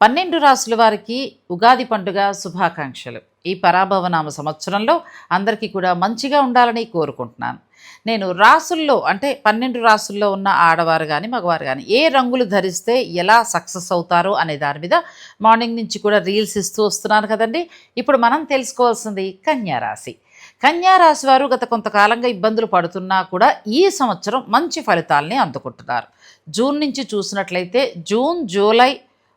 12 రాసుల వారికి ఉగాది పండుగ శుభాకాంక్షలు. ఈ పరాభవనామ సంవత్సరంలో అందరికీ కూడా మంచిగా ఉండాలని కోరుకుంటున్నాను. నేను రాసుల్లో అంటే 12 రాసుల్లో ఉన్న ఆడవారు కానీ మగవారు కానీ ఏ రంగులు ధరిస్తే ఎలా సక్సెస్ అవుతారో అనే దాని మీద మార్నింగ్ నుంచి కూడా రీల్స్ ఇస్తూ వస్తున్నాను కదండి. ఇప్పుడు మనం తెలుసుకోవాల్సింది కన్యారాశి. కన్యారాశి వారు గత కొంతకాలంగా ఇబ్బందులు పడుతున్నా కూడా ఈ సంవత్సరం మంచి ఫలితాలని అందుకుంటున్నారు. జూన్ నుంచి చూసినట్లయితే June, July,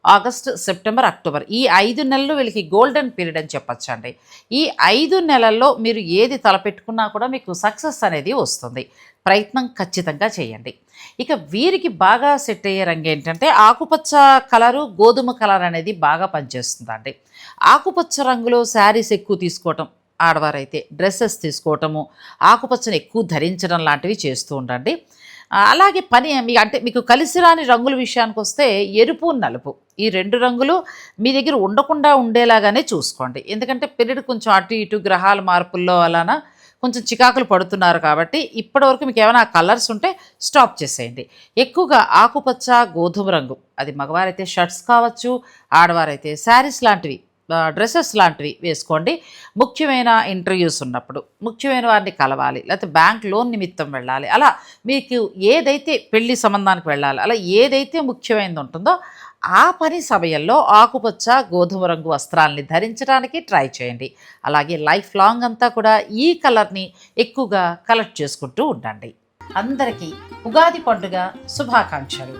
August, September, October ఈ 5 నెలలు వీళ్ళకి గోల్డెన్ పీరియడ్ అని చెప్పచ్చండి. ఈ 5 నెలల్లో మీరు ఏది తలపెట్టుకున్నా కూడా మీకు సక్సెస్ అనేది వస్తుంది. ప్రయత్నం ఖచ్చితంగా చేయండి. ఇక వీరికి బాగా సెట్ అయ్యే రంగు ఏంటంటే ఆకుపచ్చ కలరు, గోధుమ కలర్ అనేది బాగా పనిచేస్తుందండి. ఆకుపచ్చ రంగులో శారీస్ ఎక్కువ తీసుకోవటం, ఆడవారైతే డ్రెస్సెస్ తీసుకోవటము, ఆకుపచ్చని ఎక్కువ ధరించడం లాంటివి చేస్తూ ఉండండి. అలాగే మీకు కలిసి రాని రంగుల విషయానికి వస్తే ఎరుపు, నలుపు ఈ 2 రంగులు మీ దగ్గర ఉండకుండా ఉండేలాగానే చూసుకోండి. ఎందుకంటే పీరియడ్ కొంచెం అటు ఇటు గ్రహాల మార్పుల్లో అలానా కొంచెం చికాకులు పడుతున్నారు కాబట్టి ఇప్పటివరకు మీకు ఏమైనా కలర్స్ ఉంటే స్టాప్ చేసేయండి. ఎక్కువగా ఆకుపచ్చ, గోధుమ రంగు అది మగవారైతే షర్ట్స్ కావచ్చు, ఆడవారైతే శారీస్ లాంటివి, డ్రెస్సెస్ లాంటివి వేసుకోండి. ముఖ్యమైన ఇంటర్వ్యూస్ ఉన్నప్పుడు, ముఖ్యమైన వారిని కలవాలి, లేకపోతే బ్యాంక్ లోన్ నిమిత్తం వెళ్ళాలి, అలా మీకు ఏదైతే పెళ్లి సంబంధానికి వెళ్ళాలి, అలా ఏదైతే ముఖ్యమైనది ఉంటుందో ఆ పని సమయంలో ఆకుపచ్చ, గోధుమ రంగు వస్త్రాలని ధరించడానికి ట్రై చేయండి. అలాగే లైఫ్ లాంగ్ అంతా కూడా ఈ కలర్ని ఎక్కువగా కలెక్ట్ చేసుకుంటూ ఉండండి. అందరికీ ఉగాది పండుగ శుభాకాంక్షలు.